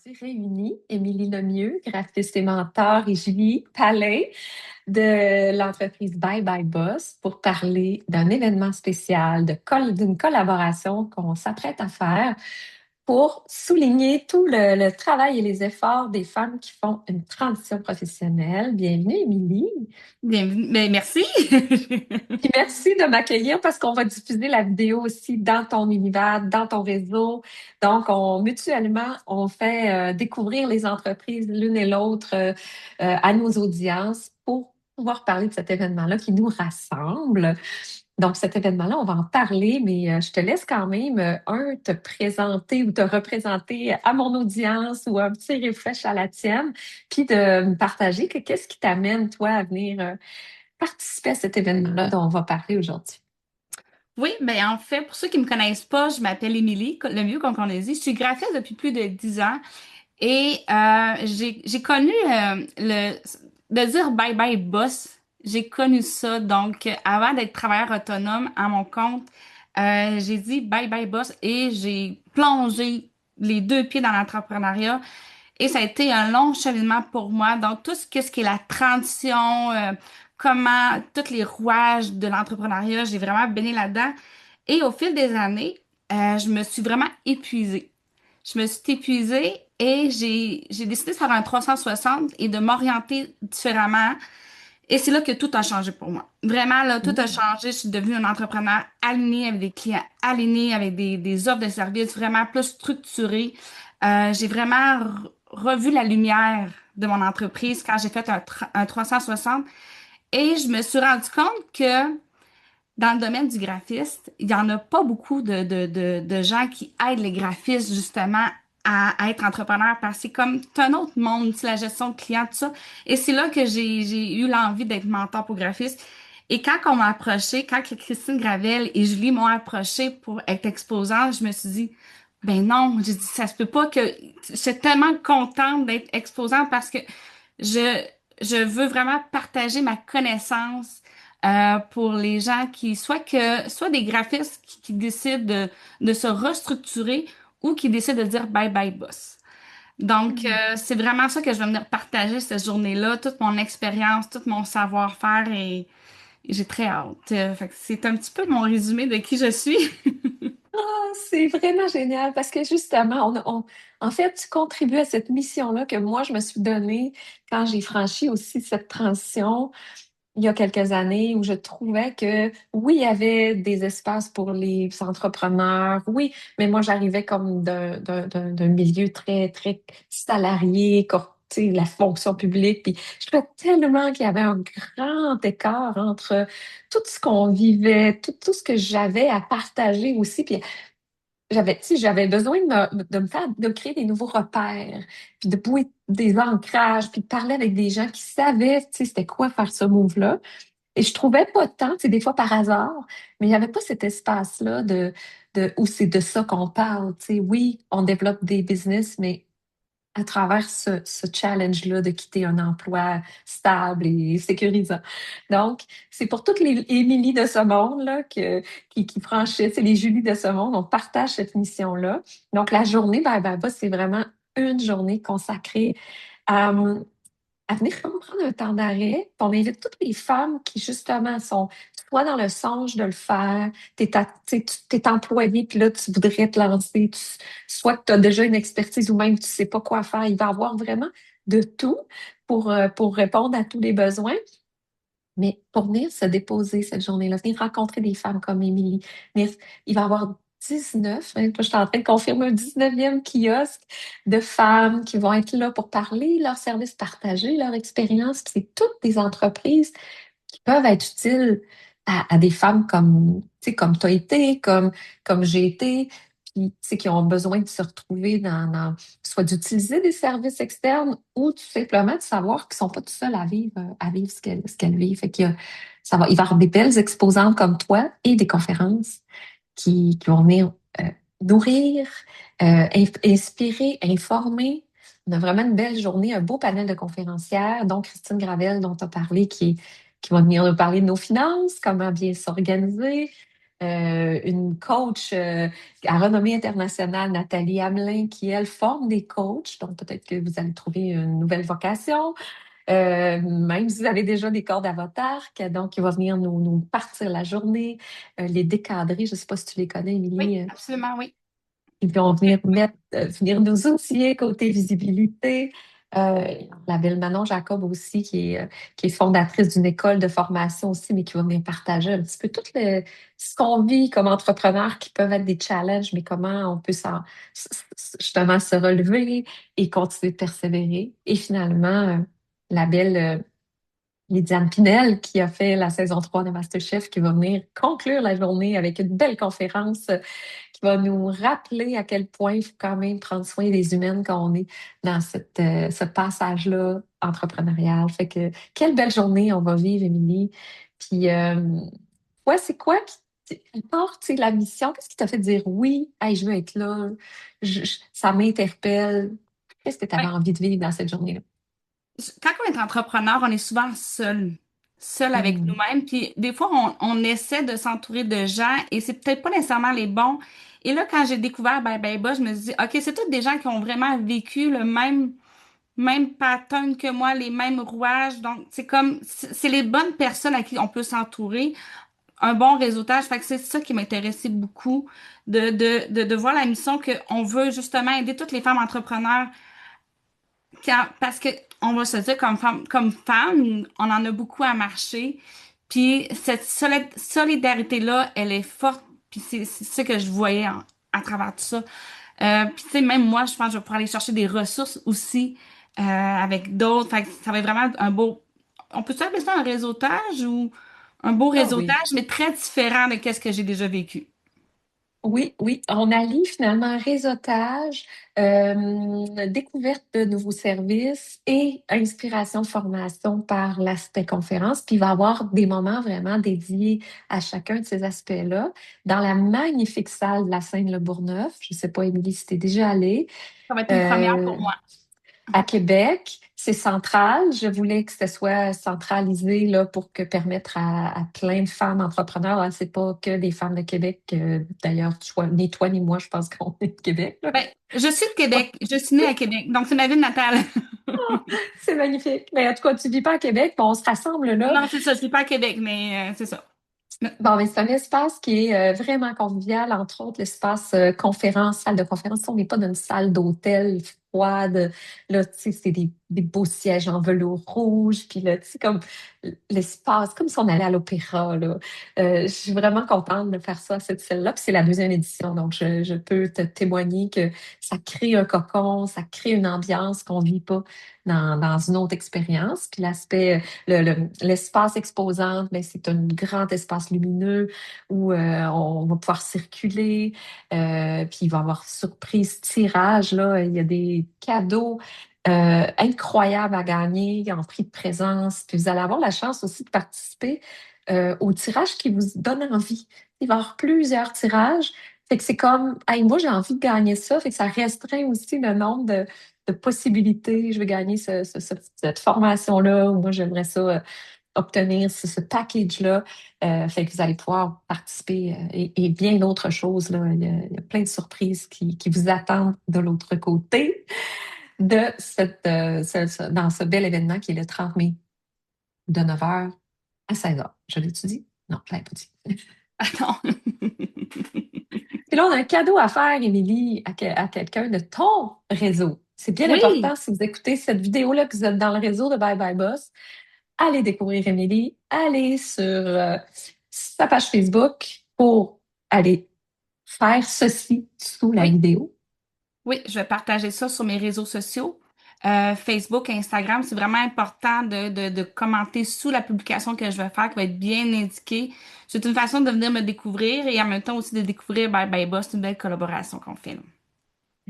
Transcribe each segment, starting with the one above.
aujourd'hui réunis, Émilie Lemieux, graphiste et mentor, et Julie Palais de l'entreprise Bye Bye Boss pour parler d'un événement spécial, d'une collaboration qu'on s'apprête à faire pour souligner tout le travail et les efforts des femmes qui font une transition professionnelle. Bienvenue, Émilie. Bienvenue. Ben, merci. Puis merci de m'accueillir parce qu'on va diffuser la vidéo aussi dans ton univers, dans ton réseau. Donc, mutuellement, on fait découvrir les entreprises l'une et l'autre à nos audiences pour pouvoir parler de cet événement-là qui nous rassemble. Donc, cet événement-là, on va en parler, mais je te laisse quand même, te présenter ou te représenter à mon audience ou un petit refresh à la tienne, puis de me partager qu'est-ce qui t'amène, toi, à venir participer à cet événement-là dont on va parler aujourd'hui. Oui, ben en fait, pour ceux qui me connaissent pas, je m'appelle Émilie, le mieux comme on a dit. Je suis graphiste depuis plus de 10 ans et j'ai connu de dire bye bye boss. J'ai connu ça. Donc, avant d'être travailleur autonome à mon compte, j'ai dit bye bye boss et j'ai plongé les deux pieds dans l'entrepreneuriat. Et ça a été un long cheminement pour moi. Donc, tout ce qui est la transition, comment, tous les rouages de l'entrepreneuriat, j'ai vraiment baigné là-dedans. Et au fil des années, je me suis vraiment épuisée. Je me suis épuisée et j'ai décidé de faire un 360 et de m'orienter différemment. Et c'est là que tout a changé pour moi. Vraiment, là, tout a Mm. changé. Je suis devenue un entrepreneur aligné avec des clients alignés, avec des offres de services vraiment plus structurées. J'ai vraiment revu la lumière de mon entreprise quand j'ai fait un 360 et je me suis rendu compte que dans le domaine du graphiste, il n'y en a pas beaucoup de gens qui aident les graphistes justement à être entrepreneurs parce que c'est un autre monde, c'est la gestion de clients, tout ça. Et c'est là que j'ai eu l'envie d'être mentor pour graphiste. Et quand on m'a approché, quand Christine Gravel et Julie m'ont approché pour être exposante, je me suis dit, ben non, j'ai dit, ça se peut pas que, je suis tellement contente d'être exposante parce que je, je veux vraiment partager ma connaissance pour les gens soit des graphistes qui décident de se restructurer ou qui décident de dire bye bye boss. Donc, Mm. c'est vraiment ça que je vais venir partager cette journée-là, toute mon expérience, tout mon savoir-faire et j'ai très hâte. Fait que c'est un petit peu mon résumé de qui je suis. Ah, c'est vraiment génial parce que justement, en fait, tu contribues à cette mission-là que moi, je me suis donnée quand j'ai franchi aussi cette transition il y a quelques années où je trouvais que oui, il y avait des espaces pour les entrepreneurs, oui, mais moi, j'arrivais comme d'un milieu très, très salarié, tu sais, la fonction publique, puis je trouvais tellement qu'il y avait un grand écart entre tout ce qu'on vivait, tout ce que j'avais à partager aussi, puis tu sais, j'avais besoin de me créer des nouveaux repères, puis de pouvoir des ancrages, puis de parler avec des gens qui savaient, tu sais, c'était quoi faire ce move-là. Et je trouvais pas de temps, c'est des fois par hasard, mais il n'y avait pas cet espace-là où c'est de ça qu'on parle. Tu sais, oui, on développe des business, mais à travers ce challenge-là de quitter un emploi stable et sécurisant. Donc, c'est pour toutes les Émilie de ce monde-là qui franchissent, c'est les Julie de ce monde, on partage cette mission-là. Donc, la journée Bye c'est vraiment une journée consacrée à, à venir comme prendre un temps d'arrêt. Puis on invite toutes les femmes qui, justement, sont soit dans le songe de le faire, tu es employé, puis là, tu voudrais te lancer, soit que tu as déjà une expertise ou même tu sais pas quoi faire. Il va y avoir vraiment de tout pour répondre à tous les besoins. Mais pour venir se déposer cette journée-là, venir rencontrer des femmes comme Émilie, il va y avoir 19, hein, je suis en train de confirmer un 19e kiosque de femmes qui vont être là pour parler leurs services, partager leur expérience. Puis c'est toutes des entreprises qui peuvent être utiles à des femmes tu sais, comme tu as été, comme j'ai été, puis tu sais, qui ont besoin de se retrouver soit d'utiliser des services externes ou tout simplement de savoir qu'ils sont pas tout seuls à vivre ce qu'elles vivent. Fait qu'il y a, il va y avoir des belles exposantes comme toi et des conférences qui vont venir nourrir, inspirer, informer. On a vraiment une belle journée, un beau panel de conférencières, dont Christine Gravel, dont tu as parlé, qui va venir nous parler de nos finances, comment bien s'organiser. une coach à renommée internationale, Nathalie Hamelin, qui, elle, forme des coachs. Donc, peut-être que vous allez trouver une nouvelle vocation. Même si vous avez déjà des cordes à votre arc, donc il va venir nous partir la journée, les décadrer. Je ne sais pas si tu les connais, Oui, Émilie. absolument, oui. Ils vont venir nous outiller côté visibilité. La belle Manon Jacob aussi, qui est fondatrice d'une école de formation aussi, mais qui va venir partager un petit peu ce qu'on vit comme entrepreneur, qui peuvent être des challenges, mais comment on peut justement se relever et continuer de persévérer. Et finalement, la belle Lydiane Pinel, qui a fait la saison 3 de MasterChef, qui va venir conclure la journée avec une belle conférence qui va nous rappeler à quel point il faut quand même prendre soin des humaines quand on est dans ce passage-là entrepreneurial. Fait que quelle belle journée on va vivre, Émilie. Puis, ouais, c'est quoi à part, tu sais, la mission, qu'est-ce qui t'a fait dire oui, hey, je veux être là, ça m'interpelle. Qu'est-ce que tu avais Ouais. envie de vivre dans cette journée-là? Quand on est entrepreneur, on est souvent seul avec Hmm. nous-mêmes. Puis des fois, on essaie de s'entourer de gens et c'est peut-être pas nécessairement les bons. Et là, quand j'ai découvert Bye, je me suis dit, OK, c'est tous des gens qui ont vraiment vécu le même pattern que moi, les mêmes rouages. Donc, c'est les bonnes personnes à qui on peut s'entourer. Un bon réseautage. Fait que c'est ça qui m'intéressait beaucoup, de voir la mission qu'on veut justement aider toutes les femmes entrepreneurs parce que on va se dire comme femme, on en a beaucoup à marcher. Puis cette solidarité-là, elle est forte. Puis c'est ça que je voyais à travers tout ça. Puis tu sais, même moi, je pense que je vais pouvoir aller chercher des ressources aussi avec d'autres. Fait que ça va être vraiment un beau. On peut appeler ça un réseautage ou un beau Ah oui. réseautage, mais très différent de ce que j'ai déjà vécu. Oui, oui, on allie finalement réseautage, découverte de nouveaux services et inspiration, formation par l'aspect conférence. Puis il va y avoir des moments vraiment dédiés à chacun de ces aspects-là dans la magnifique salle de la Seine-Le Bourgneuf. Je ne sais pas, Émilie, si tu es déjà allée. Ça va être une première Euh, pour moi. à Québec. C'est central. Je voulais que ce soit centralisé là, pour que permettre à plein de femmes entrepreneurs. Hein, c'est pas que des femmes de Québec. D'ailleurs, ni toi ni moi, je pense qu'on est de Québec. Là. Ben, je suis de Québec. Je suis née à Québec. Donc, c'est ma ville natale. C'est magnifique. Mais en tout cas, tu vis pas à Québec, mais on se rassemble là. Non, c'est ça. Je suis pas à Québec, mais c'est ça. Bon, mais c'est un espace qui est vraiment convivial, entre autres l'espace conférence, salle de conférence. On n'est pas dans une salle d'hôtel froide. Là, tu sais, c'est des beaux sièges en velours rouge. Puis là, tu sais, comme l'espace, comme si on allait à l'opéra, là. Je suis vraiment contente de faire ça à cette salle-là. Puis c'est la deuxième édition, donc je peux te témoigner que ça crée un cocon, ça crée une ambiance qu'on vit pas dans une autre expérience. Puis l'aspect l'espace exposant, ben, c'est un grand espace lumineux où on va pouvoir circuler. Puis il va y avoir surprise tirage, là. Il y a des cadeaux incroyables à gagner en prix de présence. Puis vous allez avoir la chance aussi de participer au tirage qui vous donne envie. Il va y avoir plusieurs tirages. Fait que c'est comme, hey, moi, j'ai envie de gagner ça. Fait que ça restreint aussi le nombre de possibilités. Je vais gagner cette formation-là, ou moi, j'aimerais ça obtenir ce package-là. Fait que vous allez pouvoir participer et bien d'autres choses. Là. Il y a plein de surprises qui vous attendent de l'autre côté de dans ce bel événement qui est le 30 mai de 9h à 16h. Je l'ai-tu dit? Non, je l'avais pas dit. Attends. Puis là, on a un cadeau à faire, Émilie, à quelqu'un de ton réseau. C'est bien Oui, important si vous écoutez cette vidéo-là, que vous êtes dans le réseau de Bye Bye Boss. Allez découvrir Émilie, allez sur sa page Facebook pour aller faire ceci sous la oui, vidéo. oui, je vais partager ça sur mes réseaux sociaux. Facebook, Instagram, c'est vraiment important de commenter sous la publication que je vais faire, qui va être bien indiquée. C'est une façon de venir me découvrir et en même temps aussi de découvrir Bye Boss, c'est une belle collaboration qu'on fait, là.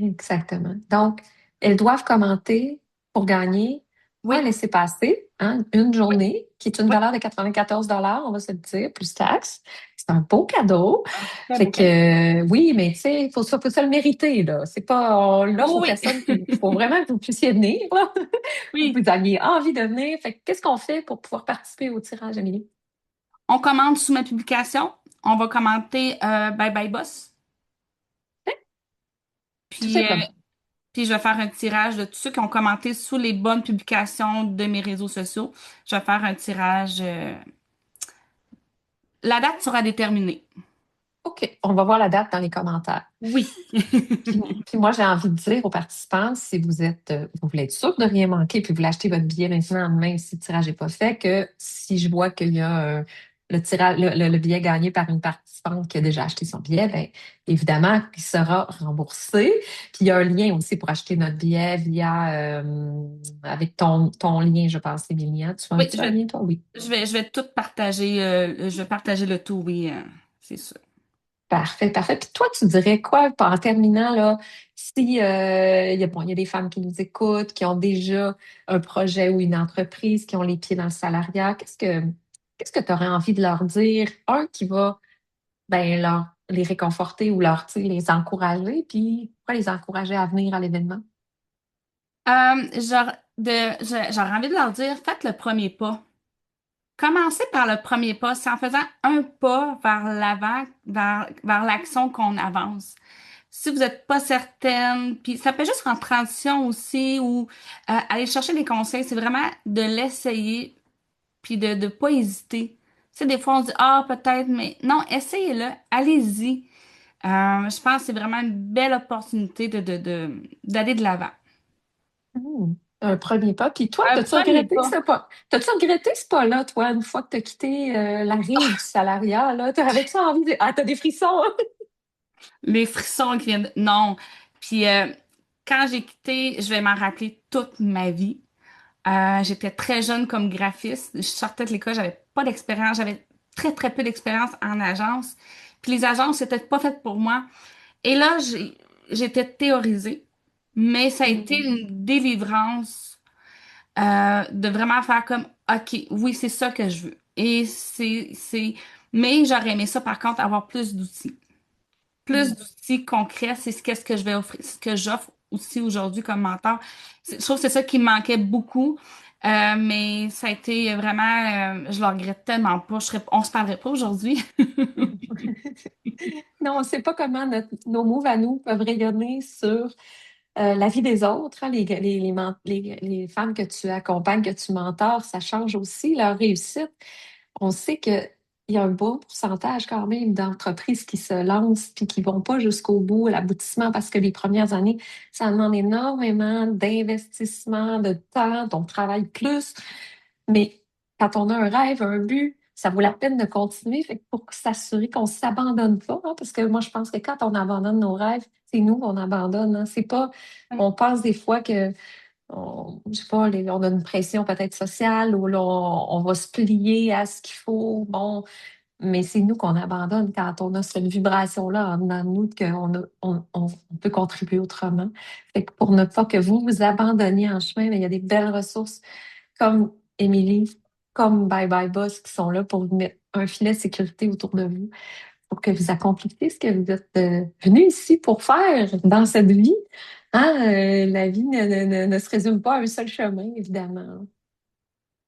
Exactement. Donc, elles doivent commenter pour gagner un Oui, laissez-passer, hein, une oui, journée, qui est une oui. valeur de 94 on va se le dire, plus taxes. C'est un beau cadeau. Un très Fait beau cadeau. que, oui, mais tu sais, faut se le mériter, là. C'est pas, on l'offre aux Oui, personnes qui, il faut vraiment que vous puissiez venir, là. Vous oui. aviez envie de venir. Fait que, qu'est-ce qu'on fait pour pouvoir participer au tirage, Amélie? On commande sous ma publication. On va commenter Bye Bye Boss. Tout Puis, simplement. puis je vais faire un tirage de tous ceux qui ont commenté sous les bonnes publications de mes réseaux sociaux. Je vais faire un tirage. La date sera déterminée. OK, on va voir la date dans les commentaires. Oui. Puis moi, j'ai envie de dire aux participants, si vous voulez être sûr de rien manquer, puis vous voulez acheter votre billet maintenant, même si le tirage n'est pas fait, que si je vois qu'il y a le tirage, le billet gagné par une participante qui a déjà acheté son billet, bien, évidemment, il sera remboursé. Puis il y a un lien aussi pour acheter notre billet avec ton lien, je pense, Emilia. Oui, Tu as un lien, toi? Oui. je vais tout partager. Je vais partager le tout, oui, c'est sûr. Parfait, parfait. Puis toi, tu dirais quoi en terminant là, si il y a des femmes qui nous écoutent, qui ont déjà un projet ou une entreprise, qui ont les pieds dans le salariat, qu'est-ce que tu aurais envie de leur dire? Un qui va les réconforter ou tu sais, les encourager, puis pourquoi les encourager à venir à l'événement? J'aurais envie de leur dire, faites le premier pas. Commencez par le premier pas. C'est en faisant un pas vers l'avant, vers l'action qu'on avance. Si vous n'êtes pas certaine, puis ça peut juste être en transition aussi, ou aller chercher des conseils, c'est vraiment de l'essayer, puis de ne pas hésiter. Tu sais, des fois, on se dit, ah, peut-être, mais non, essayez-le, allez-y. Je pense que c'est vraiment une belle opportunité d'aller de l'avant. Un premier pas. Puis toi, Un premier pas. T'as-tu regretté ce pas-là, toi, une fois que t'as quitté la rive du salariat, là? T'avais-tu envie de... Ah, t'as des frissons, hein? Les frissons qui viennent. Non. Puis quand j'ai quitté, je vais m'en rappeler toute ma vie. J'étais très jeune comme graphiste. Je sortais de l'école, j'avais pas d'expérience. J'avais très, très peu d'expérience en agence. Puis les agences, c'était pas fait pour moi. Et là, j'étais théorisée. Mais ça a été Mhm. une délivrance de vraiment faire comme, OK, oui, c'est ça que je veux. Et mais j'aurais aimé ça, par contre, avoir plus d'outils. Plus d'outils concrets, c'est qu'est-ce que je vais offrir, ce que j'offre aussi aujourd'hui comme mentor. Je trouve que c'est ça qui me manquait beaucoup. Mais ça a été vraiment, je le regrette tellement pas. On se parlerait pas aujourd'hui. Non, on ne sait pas comment nos moves à nous peuvent rayonner sur la vie des autres, hein, les femmes que tu accompagnes, que tu mentors, ça change aussi leur réussite. On sait qu'il y a un bon pourcentage quand même d'entreprises qui se lancent puis qui vont pas jusqu'au bout, à l'aboutissement, parce que les premières années, ça demande énormément d'investissement, de temps, on travaille plus. Mais quand on a un rêve, un but, ça vaut la peine de continuer. Fait que pour s'assurer qu'on ne s'abandonne pas, hein, parce que moi, je pense que quand on abandonne nos rêves, c'est nous qu'on abandonne. Hein. C'est pas, on pense des fois que, je sais pas, on a une pression peut-être sociale ou là, on va se plier à ce qu'il faut. Bon, mais c'est nous qu'on abandonne quand on a cette vibration-là en dedans de nous on peut contribuer autrement. Fait que pour ne pas que vous vous abandonniez en chemin, mais il y a des belles ressources comme Émilie, comme Bye Bye Boss qui sont là pour vous mettre un filet de sécurité autour de vous, pour que vous accomplissiez ce que vous êtes venu ici pour faire dans cette vie. Hein? La vie ne se résume pas à un seul chemin, évidemment.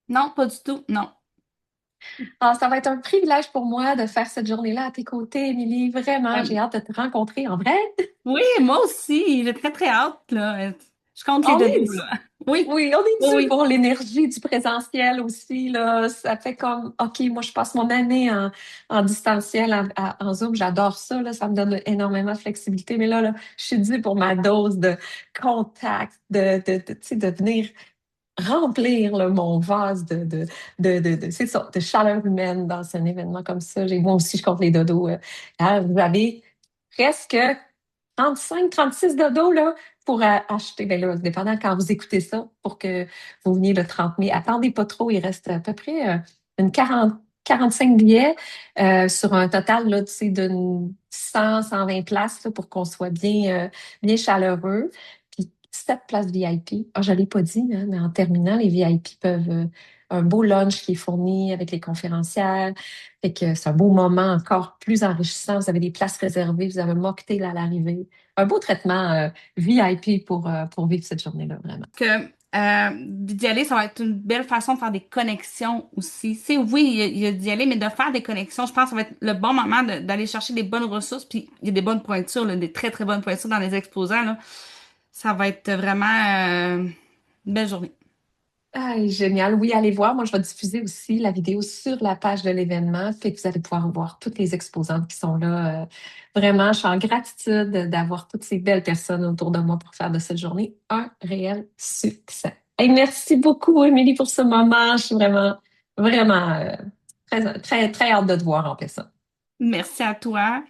Non, pas du tout. Non. Ah, ça va être un privilège pour moi de faire cette journée-là à tes côtés, Émilie. Vraiment, j'ai Euh, hâte de te rencontrer en vrai. oui, moi aussi. J'ai très, très hâte, là. Je compte les On est dodos, dû, là. Oui, oui, on est oui, dû oui. pour l'énergie du présentiel aussi, là. Ça fait comme, OK, moi, je passe mon année en distanciel, en Zoom. J'adore ça, là. Ça me donne énormément de flexibilité. Mais là, je suis due pour ma dose de contact, tu sais, de venir remplir là, mon vase c'est ça, de chaleur humaine dans un événement comme ça. Moi aussi, je compte les dodos. Hein. Vous avez presque 35, 36 dodos là, pour acheter. Ben là, dépendant quand vous écoutez ça, pour que vous veniez le 30 mai. Attendez pas trop, il reste à peu près une 40, 45 billets sur un total là, tu sais, d'une 120 places là, pour qu'on soit bien chaleureux. Puis 7 places VIP. Ah, je ne l'ai pas dit, hein, mais en terminant, les VIP peuvent un beau lunch qui est fourni avec les conférencières. Fait que c'est un beau moment encore plus enrichissant. Vous avez des places réservées, vous avez un mocktail à l'arrivée. Un beau traitement VIP pour vivre cette journée-là, vraiment. D'y aller, ça va être une belle façon de faire des connexions aussi. C'est oui, il y a d'y aller, mais de faire des connexions, je pense que ça va être le bon moment d'aller chercher des bonnes ressources. Puis il y a des bonnes pointures, là, des très très bonnes pointures dans les exposants, là. Ça va être vraiment une belle journée. Ah, génial. Oui, allez voir. Moi, je vais diffuser aussi la vidéo sur la page de l'événement. Fait que vous allez pouvoir voir toutes les exposantes qui sont là. Vraiment, je suis en gratitude d'avoir toutes ces belles personnes autour de moi pour faire de cette journée un réel succès. Et merci beaucoup, Émilie, pour ce moment. Je suis vraiment, vraiment très, très, très hâte de te voir en personne. Merci à toi.